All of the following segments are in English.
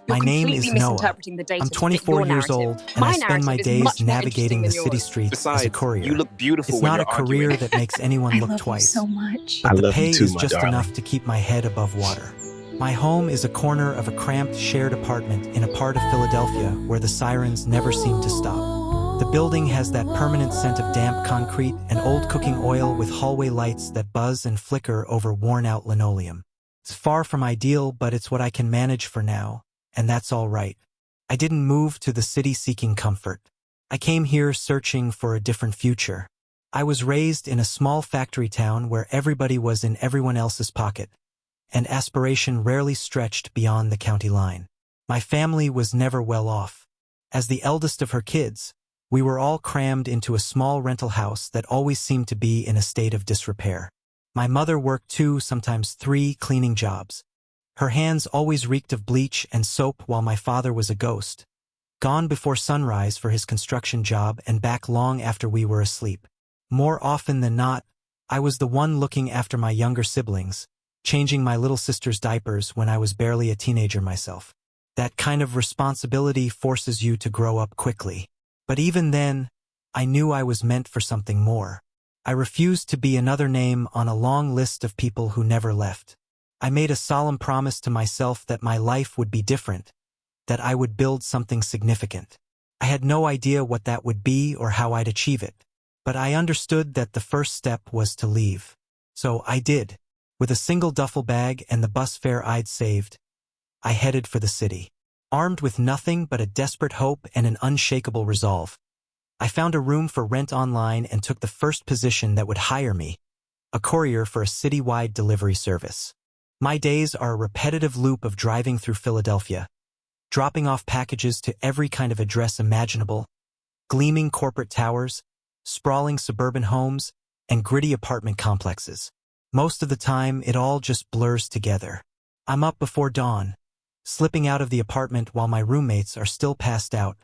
You're My name is completely Noah. misinterpreting the data I'm to fit 24 your years narrative. old, and My I spend my narrative is days much more navigating the interesting than city yours. streets as a Besides, courier. you look beautiful It's when not you're a career arguing. that makes anyone I look love you twice, so much. but I the love you pay too, is my just darling. enough to keep my head above water. My home is a corner of a cramped shared apartment in a part of Philadelphia where the sirens never seem to stop. The building has that permanent scent of damp concrete and old cooking oil with hallway lights that buzz and flicker over worn-out linoleum. It's far from ideal, but it's what I can manage for now, and that's all right. I didn't move to the city seeking comfort. I came here searching for a different future. I was raised in a small factory town where everybody was in everyone else's pocket, and aspiration rarely stretched beyond the county line. My family was never well off. As the eldest of her kids, we were all crammed into a small rental house that always seemed to be in a state of disrepair. My mother worked 2, sometimes 3 cleaning jobs. Her hands always reeked of bleach and soap while my father was a ghost, gone before sunrise for his construction job and back long after we were asleep. More often than not, I was the one looking after my younger siblings, changing my little sister's diapers when I was barely a teenager myself. That kind of responsibility forces you to grow up quickly. But even then, I knew I was meant for something more. I refused to be another name on a long list of people who never left. I made a solemn promise to myself that my life would be different, that I would build something significant. I had no idea what that would be or how I'd achieve it, but I understood that the first step was to leave. So I did. With a single duffel bag and the bus fare I'd saved, I headed for the city. Armed with nothing but a desperate hope and an unshakable resolve, I found a room for rent online and took the first position that would hire me, a courier for a citywide delivery service. My days are a repetitive loop of driving through Philadelphia, dropping off packages to every kind of address imaginable, gleaming corporate towers, sprawling suburban homes, and gritty apartment complexes. Most of the time, it all just blurs together. I'm up before dawn, slipping out of the apartment while my roommates are still passed out,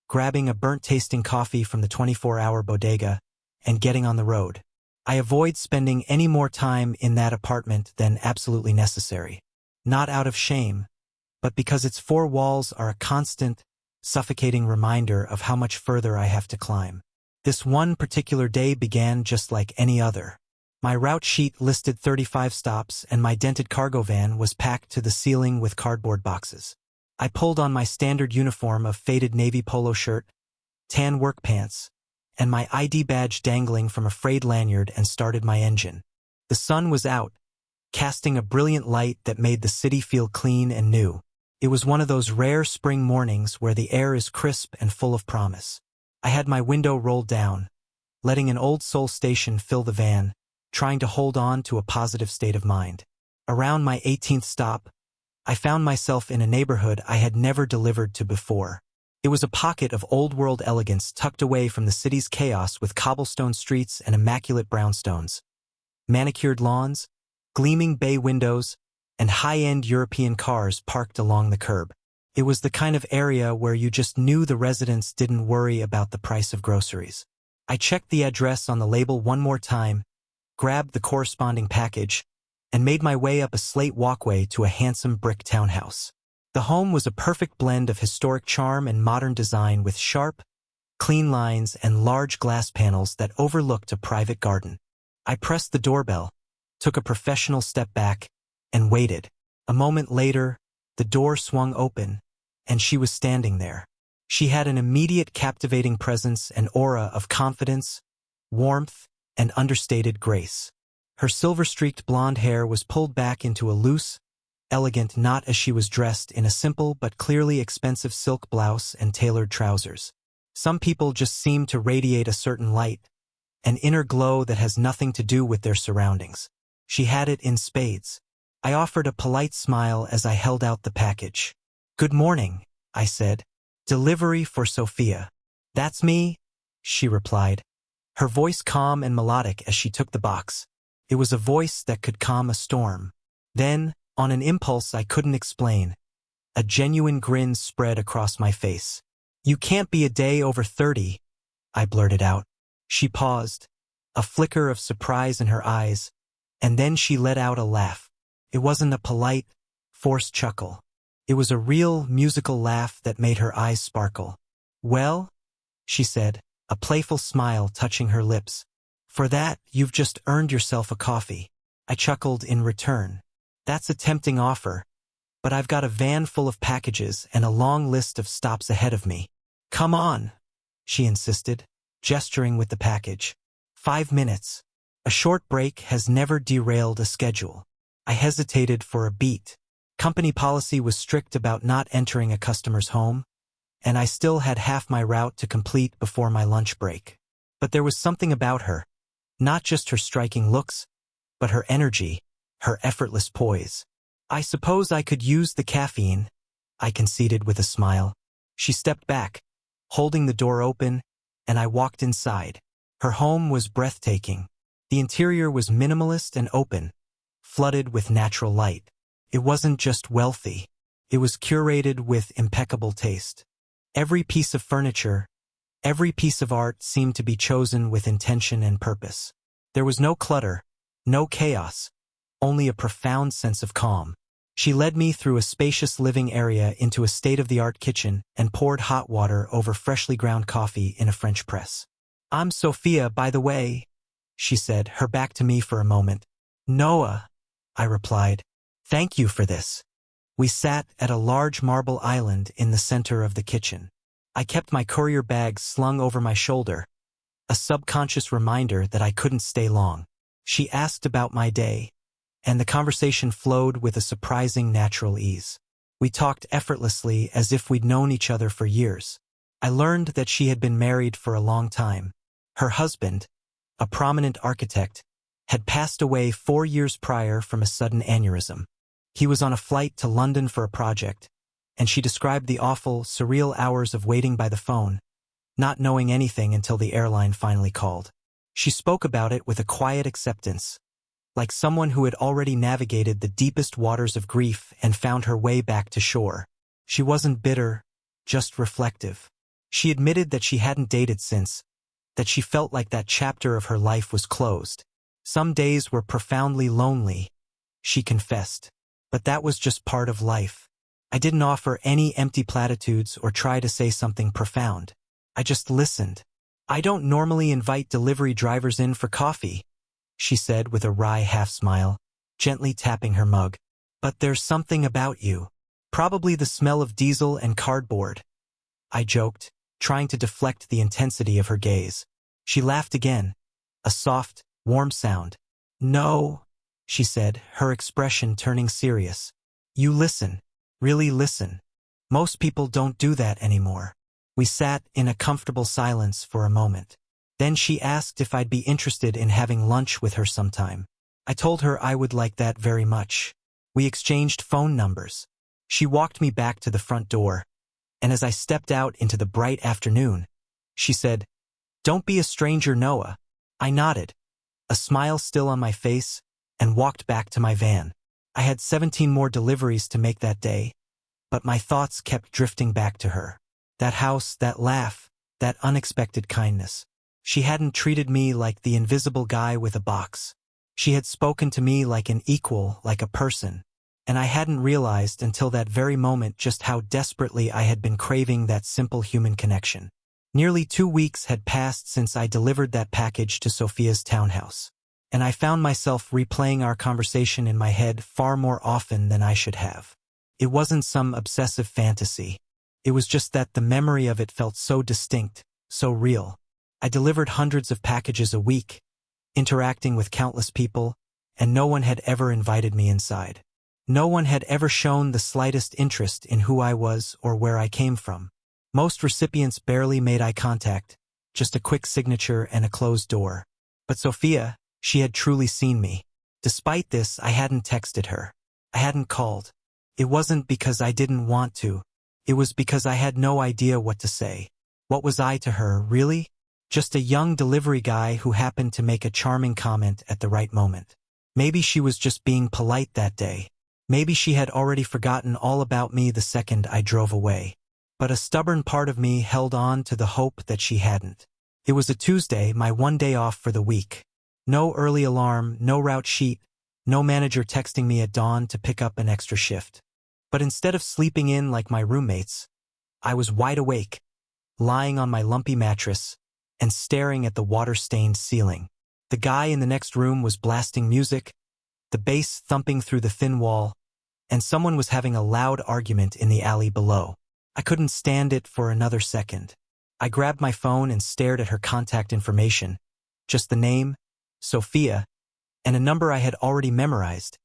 grabbing a burnt-tasting coffee from the 24-hour bodega, and getting on the road. I avoid spending any more time in that apartment than absolutely necessary. Not out of shame, but because its 4 walls are a constant, suffocating reminder of how much further I have to climb. This one particular day began just like any other. My route sheet listed 35 stops, and my dented cargo van was packed to the ceiling with cardboard boxes. I pulled on my standard uniform of faded navy polo shirt, tan work pants, and my ID badge dangling from a frayed lanyard and started my engine. The sun was out, casting a brilliant light that made the city feel clean and new. It was one of those rare spring mornings where the air is crisp and full of promise. I had my window rolled down, letting an old soul station fill the van, trying to hold on to a positive state of mind. Around my 18th stop, I found myself in a neighborhood I had never delivered to before. It was a pocket of old-world elegance tucked away from the city's chaos with cobblestone streets and immaculate brownstones, manicured lawns, gleaming bay windows, and high-end European cars parked along the curb. It was the kind of area where you just knew the residents didn't worry about the price of groceries. I checked the address on the label one more time, grabbed the corresponding package, and made my way up a slate walkway to a handsome brick townhouse. The home was a perfect blend of historic charm and modern design with sharp, clean lines and large glass panels that overlooked a private garden. I pressed the doorbell, took a professional step back, and waited. A moment later, the door swung open, and she was standing there. She had an immediate captivating presence and aura of confidence, warmth, and understated grace. Her silver-streaked blonde hair was pulled back into a loose, elegant knot as she was dressed in a simple but clearly expensive silk blouse and tailored trousers. Some people just seem to radiate a certain light, an inner glow that has nothing to do with their surroundings. She had it in spades. I offered a polite smile as I held out the package. "Good morning," I said. "Delivery for Sophia." "That's me," she replied, her voice calm and melodic as she took the box. It was a voice that could calm a storm. Then, on an impulse I couldn't explain, a genuine grin spread across my face. "You can't be a day over 30, I blurted out. She paused, a flicker of surprise in her eyes, and then she let out a laugh. It wasn't a polite, forced chuckle. It was a real musical laugh that made her eyes sparkle. "Well," she said, a playful smile touching her lips. "For that, you've just earned yourself a coffee." I chuckled in return. "That's a tempting offer, but I've got a van full of packages and a long list of stops ahead of me." "Come on," she insisted, gesturing with the package. 5 minutes. A short break has never derailed a schedule. I hesitated for a beat. Company policy was strict about not entering a customer's home, and I still had half my route to complete before my lunch break. But there was something about her, not just her striking looks, but her energy, her effortless poise. "I suppose I could use the caffeine," I conceded with a smile. She stepped back, holding the door open, and I walked inside. Her home was breathtaking. The interior was minimalist and open, flooded with natural light. It wasn't just wealthy. It was curated with impeccable taste. Every piece of furniture, every piece of art seemed to be chosen with intention and purpose. There was no clutter, no chaos, only a profound sense of calm. She led me through a spacious living area into a state-of-the-art kitchen and poured hot water over freshly ground coffee in a French press. "I'm Sophia, by the way," she said, her back to me for a moment. "Noah," I replied. "Thank you for this." We sat at a large marble island in the center of the kitchen. I kept my courier bag slung over my shoulder, a subconscious reminder that I couldn't stay long. She asked about my day, and the conversation flowed with a surprising natural ease. We talked effortlessly as if we'd known each other for years. I learned that she had been married for a long time. Her husband, a prominent architect, had passed away 4 years prior from a sudden aneurysm. He was on a flight to London for a project, and she described the awful, surreal hours of waiting by the phone, not knowing anything until the airline finally called. She spoke about it with a quiet acceptance, like someone who had already navigated the deepest waters of grief and found her way back to shore. She wasn't bitter, just reflective. She admitted that she hadn't dated since, that she felt like that chapter of her life was closed. Some days were profoundly lonely, she confessed. But that was just part of life. I didn't offer any empty platitudes or try to say something profound. I just listened. "I don't normally invite delivery drivers in for coffee," she said with a wry half-smile, gently tapping her mug. "But there's something about you. Probably the smell of diesel and cardboard," I joked, trying to deflect the intensity of her gaze. She laughed again, a soft, warm sound. "No," she said, her expression turning serious. "You listen. Really listen. Most people don't do that anymore." We sat in a comfortable silence for a moment. Then she asked if I'd be interested in having lunch with her sometime. I told her I would like that very much. We exchanged phone numbers. She walked me back to the front door, and as I stepped out into the bright afternoon, she said, "Don't be a stranger, Noah." I nodded, a smile still on my face, and walked back to my van. I had 17 more deliveries to make that day, but my thoughts kept drifting back to her. That house, that laugh, that unexpected kindness. She hadn't treated me like the invisible guy with a box. She had spoken to me like an equal, like a person, and I hadn't realized until that very moment just how desperately I had been craving that simple human connection. Nearly 2 weeks had passed since I delivered that package to Sophia's townhouse, and I found myself replaying our conversation in my head far more often than I should have. It wasn't some obsessive fantasy. It was just that the memory of it felt so distinct, so real. I delivered hundreds of packages a week, interacting with countless people, and no one had ever invited me inside. No one had ever shown the slightest interest in who I was or where I came from. Most recipients barely made eye contact, just a quick signature and a closed door. But Sophia, she had truly seen me. Despite this, I hadn't texted her. I hadn't called. It wasn't because I didn't want to. It was because I had no idea what to say. What was I to her, really? Just a young delivery guy who happened to make a charming comment at the right moment. Maybe she was just being polite that day. Maybe she had already forgotten all about me the second I drove away. But a stubborn part of me held on to the hope that she hadn't. It was a Tuesday, my one day off for the week. No early alarm, no route sheet, no manager texting me at dawn to pick up an extra shift. But instead of sleeping in like my roommates, I was wide awake, lying on my lumpy mattress and staring at the water-stained ceiling. The guy in the next room was blasting music, the bass thumping through the thin wall, and someone was having a loud argument in the alley below. I couldn't stand it for another second. I grabbed my phone and stared at her contact information, just the name, Sophia, and a number I had already memorized,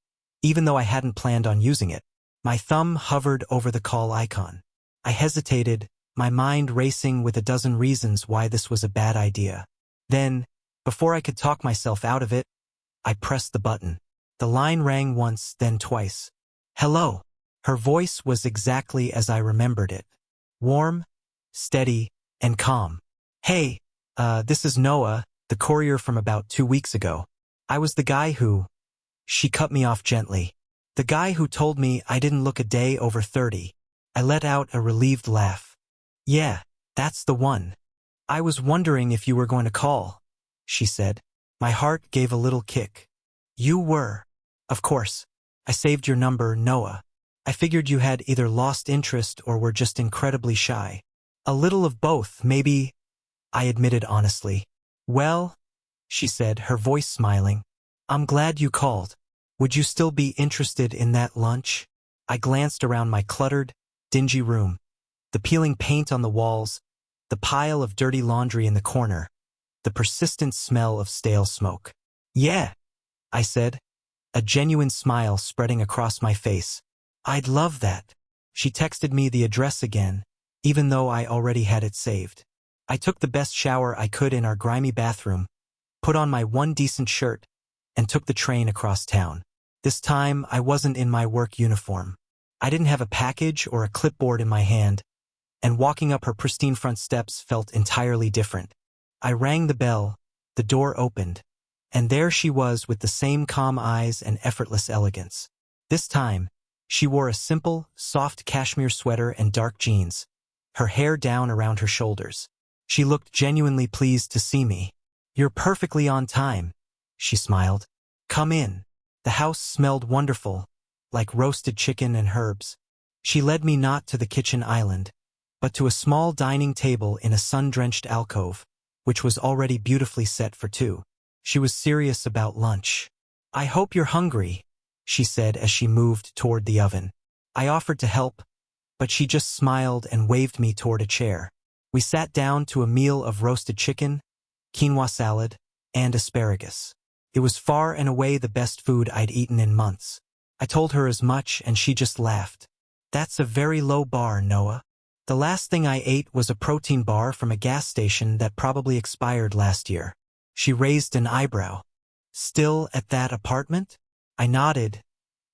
even though I hadn't planned on using it. My thumb hovered over the call icon. I hesitated, my mind racing with a dozen reasons why this was a bad idea. Then, before I could talk myself out of it, I pressed the button. The line rang once, then twice. Hello. Her voice was exactly as I remembered it. Warm, steady, and calm. Hey, this is Noah, the courier from about 2 weeks ago. I was the guy who... She cut me off gently. The guy who told me I didn't look a day over 30. I let out a relieved laugh. Yeah, that's the one. I was wondering if you were going to call, she said. My heart gave a little kick. You were. Of course. I saved your number, Noah. I figured you had either lost interest or were just incredibly shy. A little of both, maybe, I admitted honestly. Well, she said, her voice smiling. I'm glad you called. Would you still be interested in that lunch? I glanced around my cluttered, dingy room. The peeling paint on the walls, the pile of dirty laundry in the corner, the persistent smell of stale smoke. Yeah, I said, a genuine smile spreading across my face. I'd love that. She texted me the address again, even though I already had it saved. I took the best shower I could in our grimy bathroom, put on my one decent shirt, and took the train across town. This time, I wasn't in my work uniform. I didn't have a package or a clipboard in my hand, and walking up her pristine front steps felt entirely different. I rang the bell, the door opened, and there she was with the same calm eyes and effortless elegance. This time, she wore a simple, soft cashmere sweater and dark jeans, her hair down around her shoulders. She looked genuinely pleased to see me. You're perfectly on time, she smiled. Come in. The house smelled wonderful, like roasted chicken and herbs. She led me not to the kitchen island, but to a small dining table in a sun-drenched alcove, which was already beautifully set for two. She was serious about lunch. I hope you're hungry, she said as she moved toward the oven. I offered to help, but she just smiled and waved me toward a chair. We sat down to a meal of roasted chicken, quinoa salad, and asparagus. It was far and away the best food I'd eaten in months. I told her as much and she just laughed. That's a very low bar, Noah. The last thing I ate was a protein bar from a gas station that probably expired last year. She raised an eyebrow. Still at that apartment? I nodded,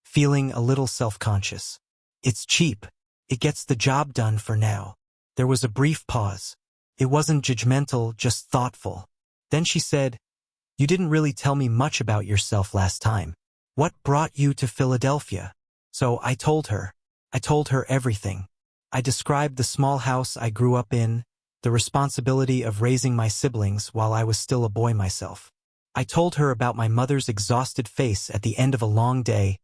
feeling a little self-conscious. It's cheap. It gets the job done for now. There was a brief pause. It wasn't judgmental, just thoughtful. Then she said, You didn't really tell me much about yourself last time. What brought you to Philadelphia? So I told her. I told her everything. I described the small house I grew up in, the responsibility of raising my siblings while I was still a boy myself. I told her about my mother's exhausted face at the end of a long day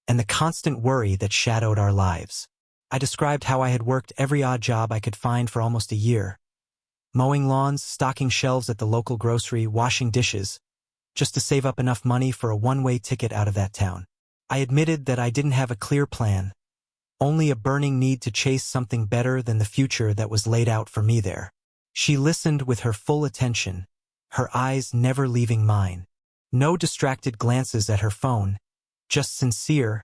and the constant worry that shadowed our lives. I described how I had worked every odd job I could find for almost a year. Mowing lawns, stocking shelves at the local grocery, washing dishes, just to save up enough money for a one-way ticket out of that town. I admitted that I didn't have a clear plan, only a burning need to chase something better than the future that was laid out for me there. She listened with her full attention, her eyes never leaving mine. No distracted glances at her phone, just sincere,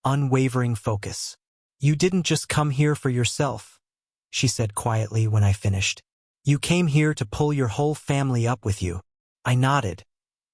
unwavering focus. You didn't just come here for yourself, she said quietly when I finished. You came here to pull your whole family up with you. I nodded,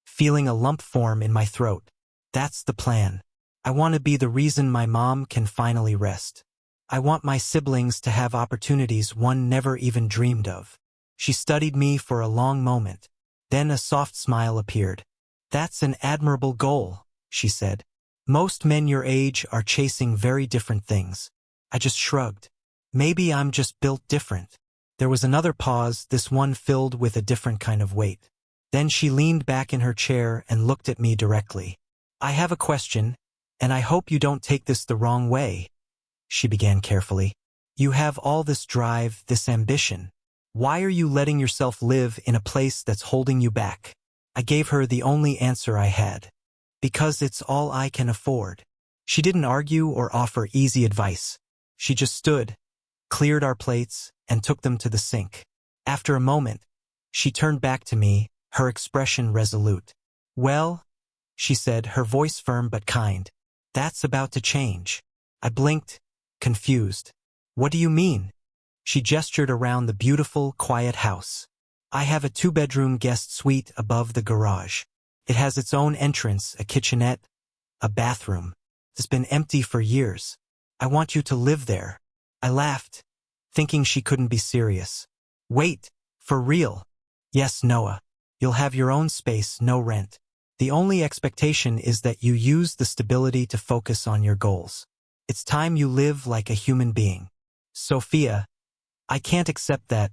feeling a lump form in my throat. That's the plan. I want to be the reason my mom can finally rest. I want my siblings to have opportunities one never even dreamed of. She studied me for a long moment. Then a soft smile appeared. That's an admirable goal, she said. Most men your age are chasing very different things. I just shrugged. Maybe I'm just built different. There was another pause, this one filled with a different kind of weight. Then she leaned back in her chair and looked at me directly. I have a question, and I hope you don't take this the wrong way, she began carefully. You have all this drive, this ambition. Why are you letting yourself live in a place that's holding you back? I gave her the only answer I had. Because it's all I can afford. She didn't argue or offer easy advice. She just stood, cleared our plates, and took them to the sink. After a moment, she turned back to me, her expression resolute. Well, she said, her voice firm but kind. That's about to change. I blinked, confused. What do you mean? She gestured around the beautiful, quiet house. I have a 2-bedroom guest suite above the garage. It has its own entrance, a kitchenette, a bathroom. It's been empty for years. I want you to live there. I laughed, thinking she couldn't be serious. Wait, for real? Yes, Noah. You'll have your own space, no rent. The only expectation is that you use the stability to focus on your goals. It's time you live like a human being. Sophia, I can't accept that,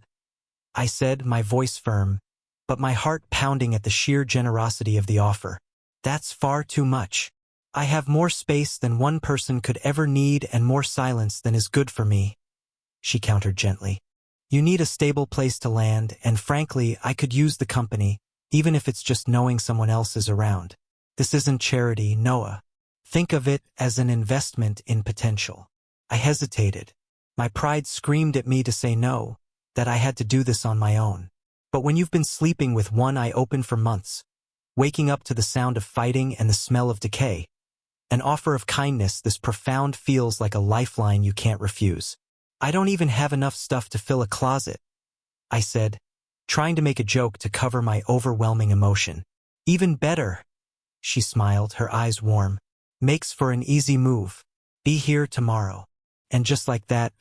I said, my voice firm, but my heart pounding at the sheer generosity of the offer. That's far too much. I have more space than one person could ever need and more silence than is good for me, she countered gently. You need a stable place to land, and frankly, I could use the company, even if it's just knowing someone else is around. This isn't charity, Noah. Think of it as an investment in potential. I hesitated. My pride screamed at me to say no, that I had to do this on my own. But when you've been sleeping with one eye open for months, waking up to the sound of fighting and the smell of decay, an offer of kindness this profound feels like a lifeline you can't refuse. I don't even have enough stuff to fill a closet, I said, trying to make a joke to cover my overwhelming emotion. Even better, she smiled, her eyes warm. Makes for an easy move. Be here tomorrow. And just like that,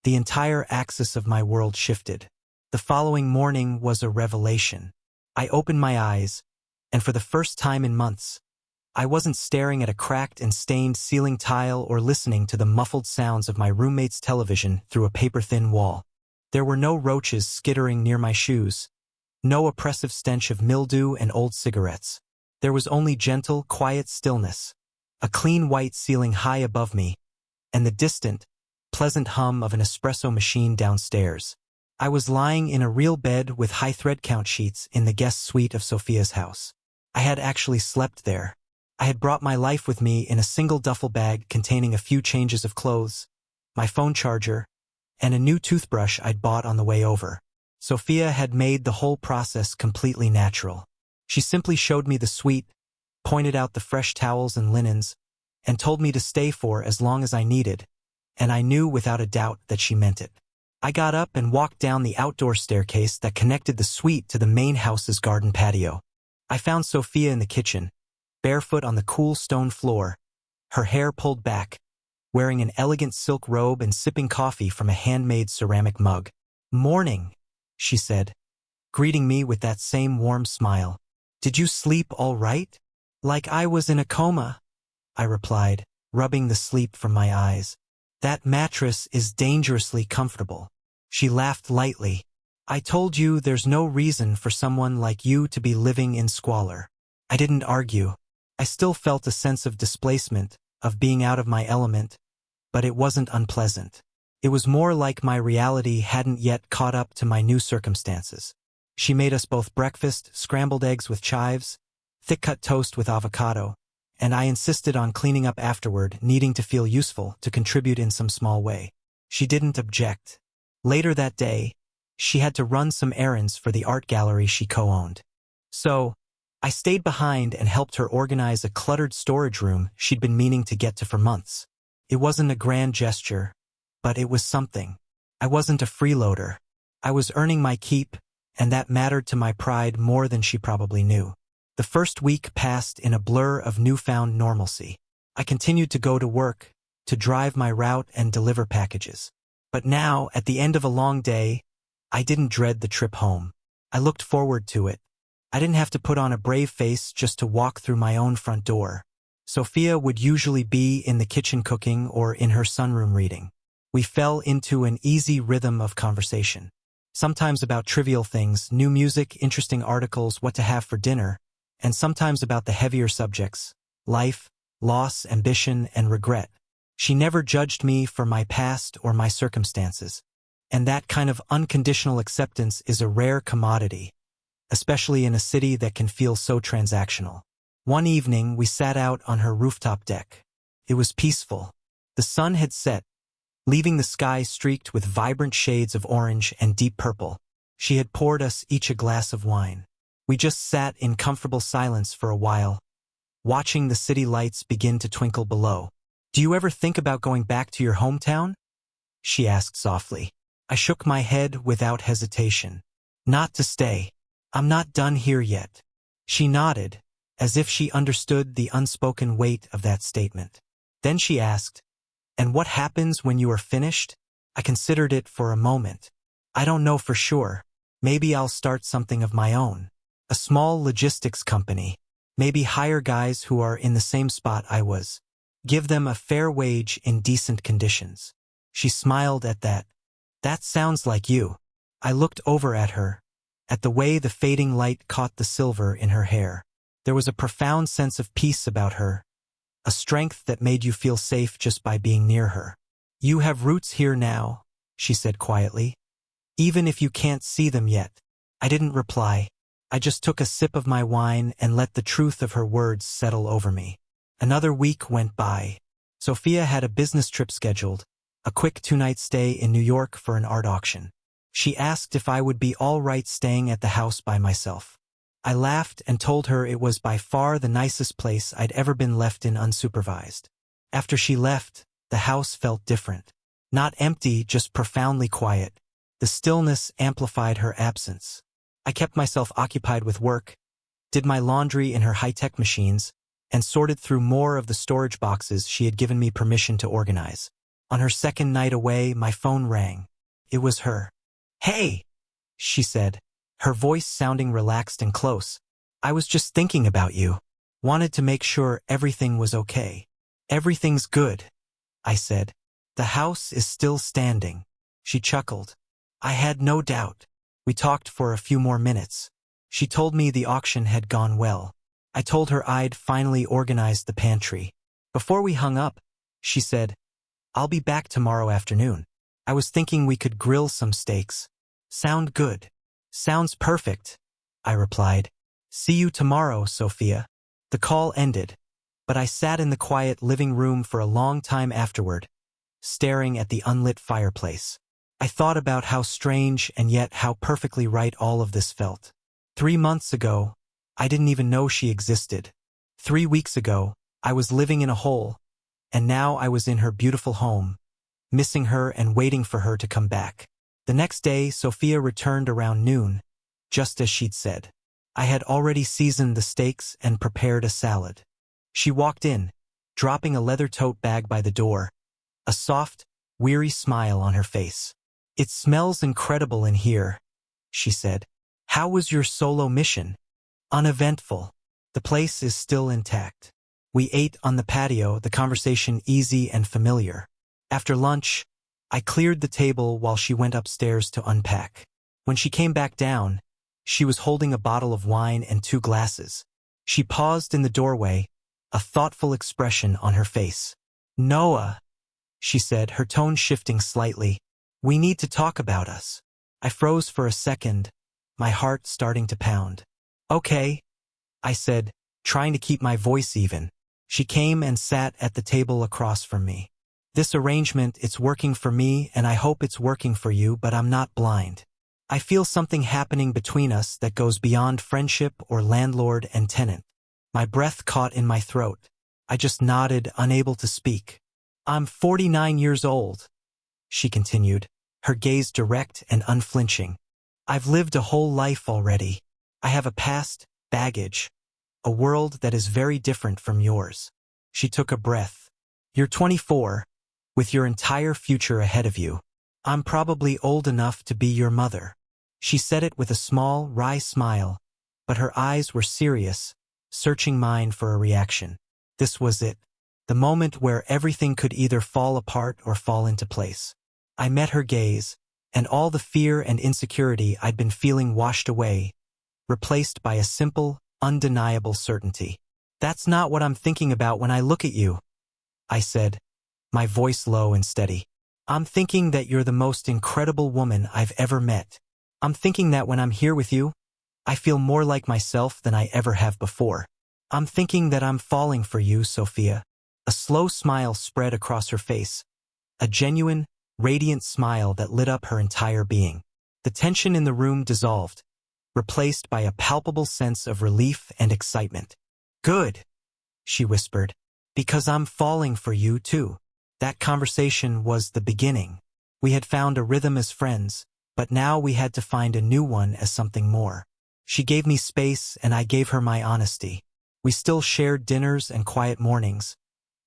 the entire axis of my world shifted. The following morning was a revelation. I opened my eyes, and for the first time in months, I wasn't staring at a cracked and stained ceiling tile or listening to the muffled sounds of my roommate's television through a paper-thin wall. There were no roaches skittering near my shoes, no oppressive stench of mildew and old cigarettes. There was only gentle, quiet stillness, a clean white ceiling high above me, and the distant, pleasant hum of an espresso machine downstairs. I was lying in a real bed with high thread count sheets in the guest suite of Sophia's house. I had actually slept there. I had brought my life with me in a single duffel bag containing a few changes of clothes, my phone charger, and a new toothbrush I'd bought on the way over. Sophia had made the whole process completely natural. She simply showed me the suite, pointed out the fresh towels and linens, and told me to stay for as long as I needed, and I knew without a doubt that she meant it. I got up and walked down the outdoor staircase that connected the suite to the main house's garden patio. I found Sophia in the kitchen, barefoot on the cool stone floor, her hair pulled back, wearing an elegant silk robe and sipping coffee from a handmade ceramic mug. "Morning," she said, greeting me with that same warm smile. "Did you sleep all right?" "Like I was in a coma," I replied, rubbing the sleep from my eyes. "That mattress is dangerously comfortable." She laughed lightly. "I told you there's no reason for someone like you to be living in squalor." I didn't argue. I still felt a sense of displacement, of being out of my element, but it wasn't unpleasant. It was more like my reality hadn't yet caught up to my new circumstances. She made us both breakfast, scrambled eggs with chives, thick-cut toast with avocado, and I insisted on cleaning up afterward, needing to feel useful, to contribute in some small way. She didn't object. Later that day, she had to run some errands for the art gallery she co-owned. So, I stayed behind and helped her organize a cluttered storage room she'd been meaning to get to for months. It wasn't a grand gesture, but it was something. I wasn't a freeloader. I was earning my keep, and that mattered to my pride more than she probably knew. The first week passed in a blur of newfound normalcy. I continued to go to work, to drive my route and deliver packages. But now, at the end of a long day, I didn't dread the trip home. I looked forward to it. I didn't have to put on a brave face just to walk through my own front door. Sophia would usually be in the kitchen cooking or in her sunroom reading. We fell into an easy rhythm of conversation. Sometimes about trivial things, new music, interesting articles, what to have for dinner, and sometimes about the heavier subjects, life, loss, ambition, and regret. She never judged me for my past or my circumstances. And that kind of unconditional acceptance is a rare commodity, especially in a city that can feel so transactional. One evening, we sat out on her rooftop deck. It was peaceful. The sun had set, leaving the sky streaked with vibrant shades of orange and deep purple. She had poured us each a glass of wine. We just sat in comfortable silence for a while, watching the city lights begin to twinkle below. "Do you ever think about going back to your hometown?" she asked softly. I shook my head without hesitation. "Not to stay. I'm not done here yet." She nodded, as if she understood the unspoken weight of that statement. Then she asked, "And what happens when you are finished?" I considered it for a moment. "I don't know for sure. Maybe I'll start something of my own. A small logistics company. Maybe hire guys who are in the same spot I was. Give them a fair wage in decent conditions." She smiled at that. "That sounds like you." I looked over at her, at the way the fading light caught the silver in her hair. There was a profound sense of peace about her, a strength that made you feel safe just by being near her. "You have roots here now," she said quietly, "even if you can't see them yet." I didn't reply. I just took a sip of my wine and let the truth of her words settle over me. Another week went by. Sophia had a business trip scheduled, a quick 2-night stay in New York for an art auction. She asked if I would be all right staying at the house by myself. I laughed and told her it was by far the nicest place I'd ever been left in unsupervised. After she left, the house felt different. Not empty, just profoundly quiet. The stillness amplified her absence. I kept myself occupied with work, did my laundry in her high-tech machines, and sorted through more of the storage boxes she had given me permission to organize. On her second night away, my phone rang. It was her. "Hey," she said, her voice sounding relaxed and close. "I was just thinking about you. Wanted to make sure everything was okay." "Everything's good," I said. "The house is still standing." She chuckled. "I had no doubt." We talked for a few more minutes. She told me the auction had gone well. I told her I'd finally organized the pantry. Before we hung up, she said, "I'll be back tomorrow afternoon. I was thinking we could grill some steaks." "Sound good." "Sounds perfect," I replied. "See you tomorrow, Sophia." The call ended, but I sat in the quiet living room for a long time afterward, staring at the unlit fireplace. I thought about how strange and yet how perfectly right all of this felt. 3 months ago, I didn't even know she existed. 3 weeks ago, I was living in a hole, and now I was in her beautiful home, missing her and waiting for her to come back. The next day, Sophia returned around noon, just as she'd said. I had already seasoned the steaks and prepared a salad. She walked in, dropping a leather tote bag by the door, a soft, weary smile on her face. "It smells incredible in here," she said. "How was your solo mission?" "Uneventful. The place is still intact." We ate on the patio, the conversation easy and familiar. After lunch, I cleared the table while she went upstairs to unpack. When she came back down, she was holding a bottle of wine and 2 glasses. She paused in the doorway, a thoughtful expression on her face. "Noah," she said, her tone shifting slightly, "we need to talk about us." I froze for a second, my heart starting to pound. "Okay," I said, trying to keep my voice even. She came and sat at the table across from me. "This arrangement, it's working for me and I hope it's working for you, but I'm not blind. I feel something happening between us that goes beyond friendship or landlord and tenant." My breath caught in my throat. I just nodded, unable to speak. "I'm 49 years old," she continued, her gaze direct and unflinching. "I've lived a whole life already. I have a past, baggage, a world that is very different from yours." She took a breath. "You're 24, with your entire future ahead of you. I'm probably old enough to be your mother." She said it with a small, wry smile, but her eyes were serious, searching mine for a reaction. This was it, the moment where everything could either fall apart or fall into place. I met her gaze, and all the fear and insecurity I'd been feeling washed away, replaced by a simple, undeniable certainty. "That's not what I'm thinking about when I look at you," I said, my voice low and steady. I'm thinking that you're the most incredible woman I've ever met. I'm thinking that when I'm here with you, I feel more like myself than I ever have before. I'm thinking that I'm falling for you, Sophia. A slow smile spread across her face, a genuine, radiant smile that lit up her entire being. The tension in the room dissolved, replaced by a palpable sense of relief and excitement. Good, she whispered, because I'm falling for you too. That conversation was the beginning. We had found a rhythm as friends, but now we had to find a new one as something more. She gave me space and I gave her my honesty. We still shared dinners and quiet mornings,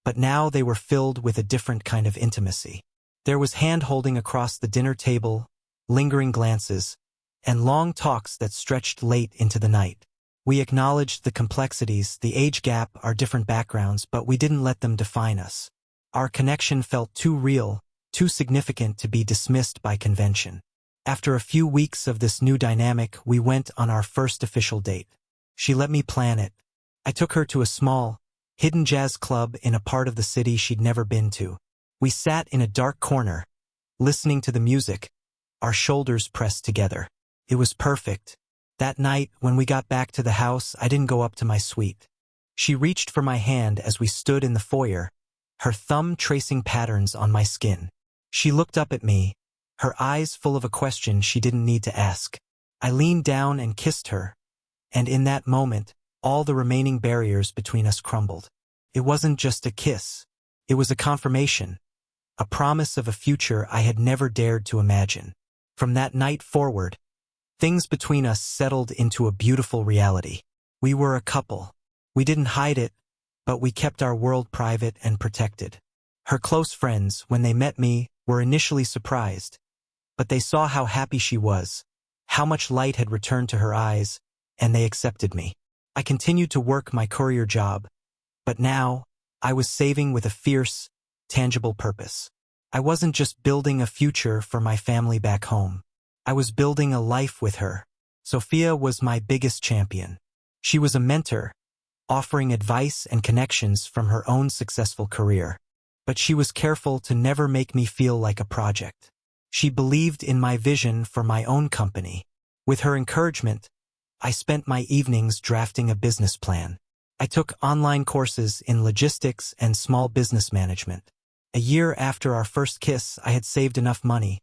but now they were filled with a different kind of intimacy. There was hand-holding across the dinner table, lingering glances, and long talks that stretched late into the night. We acknowledged the complexities, the age gap, our different backgrounds, but we didn't let them define us. Our connection felt too real, too significant to be dismissed by convention. After a few weeks of this new dynamic, we went on our first official date. She let me plan it. I took her to a small, hidden jazz club in a part of the city she'd never been to. We sat in a dark corner, listening to the music, our shoulders pressed together. It was perfect. That night, when we got back to the house, I didn't go up to my suite. She reached for my hand as we stood in the foyer, her thumb tracing patterns on my skin. She looked up at me, her eyes full of a question she didn't need to ask. I leaned down and kissed her, and in that moment, all the remaining barriers between us crumbled. It wasn't just a kiss. It was a confirmation, a promise of a future I had never dared to imagine. From that night forward, things between us settled into a beautiful reality. We were a couple. We didn't hide it, but we kept our world private and protected. Her close friends, when they met me, were initially surprised, but they saw how happy she was, how much light had returned to her eyes, and they accepted me. I continued to work my courier job, but now I was saving with a fierce, tangible purpose. I wasn't just building a future for my family back home. I was building a life with her. Sophia was my biggest champion. She was a mentor, offering advice and connections from her own successful career. But she was careful to never make me feel like a project. She believed in my vision for my own company. With her encouragement, I spent my evenings drafting a business plan. I took online courses in logistics and small business management. A year after our first kiss, I had saved enough money,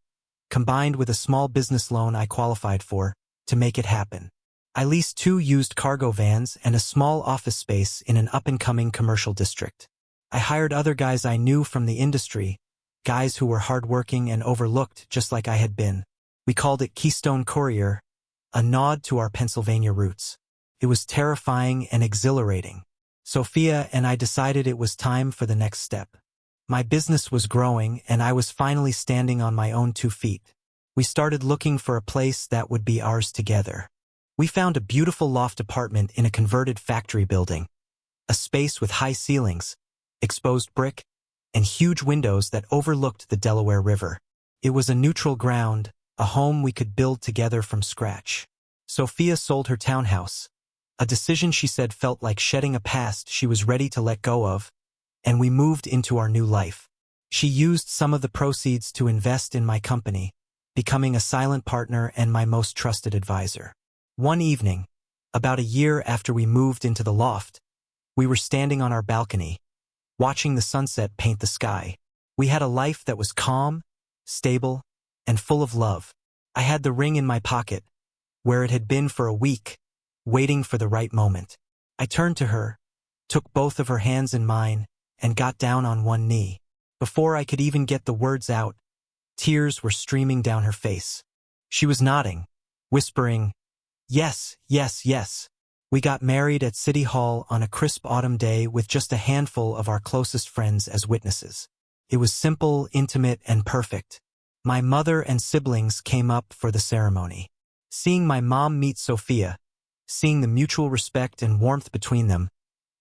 combined with a small business loan I qualified for, to make it happen. I leased 2 used cargo vans and a small office space in an up-and-coming commercial district. I hired other guys I knew from the industry, guys who were hardworking and overlooked just like I had been. We called it Keystone Courier, a nod to our Pennsylvania roots. It was terrifying and exhilarating. Sophia and I decided it was time for the next step. My business was growing and I was finally standing on my own 2 feet. We started looking for a place that would be ours together. We found a beautiful loft apartment in a converted factory building, a space with high ceilings, exposed brick, and huge windows that overlooked the Delaware River. It was a neutral ground, a home we could build together from scratch. Sophia sold her townhouse, a decision she said felt like shedding a past she was ready to let go of, and we moved into our new life. She used some of the proceeds to invest in my company, becoming a silent partner and my most trusted advisor. One evening, about a year after we moved into the loft, we were standing on our balcony, watching the sunset paint the sky. We had a life that was calm, stable, and full of love. I had the ring in my pocket, where it had been for a week, waiting for the right moment. I turned to her, took both of her hands in mine, and got down on one knee. Before I could even get the words out, tears were streaming down her face. She was nodding, whispering, "Yes, yes, yes." We got married at City Hall on a crisp autumn day with just a handful of our closest friends as witnesses. It was simple, intimate, and perfect. My mother and siblings came up for the ceremony. Seeing my mom meet Sophia, seeing the mutual respect and warmth between them,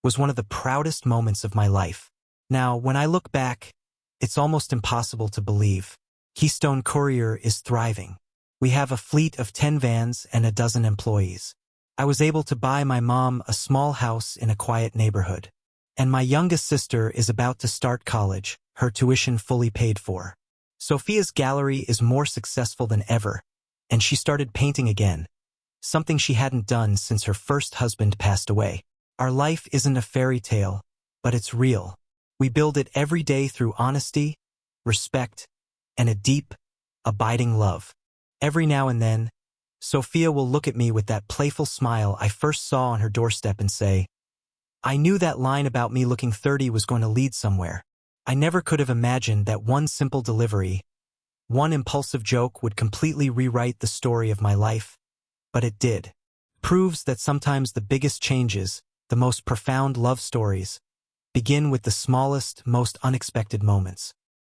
was one of the proudest moments of my life. Now, when I look back, it's almost impossible to believe. Keystone Courier is thriving. We have a fleet of 10 vans and a dozen employees. I was able to buy my mom a small house in a quiet neighborhood. And my youngest sister is about to start college, her tuition fully paid for. Sophia's gallery is more successful than ever, and she started painting again, something she hadn't done since her first husband passed away. Our life isn't a fairy tale, but it's real. We build it every day through honesty, respect, and a deep, abiding love. Every now and then, Sophia will look at me with that playful smile I first saw on her doorstep and say, "I knew that line about me looking 30 was going to lead somewhere. I never could have imagined that one simple delivery, one impulsive joke would completely rewrite the story of my life, but it did." Proves that sometimes the biggest changes, the most profound love stories, begin with the smallest, most unexpected moments.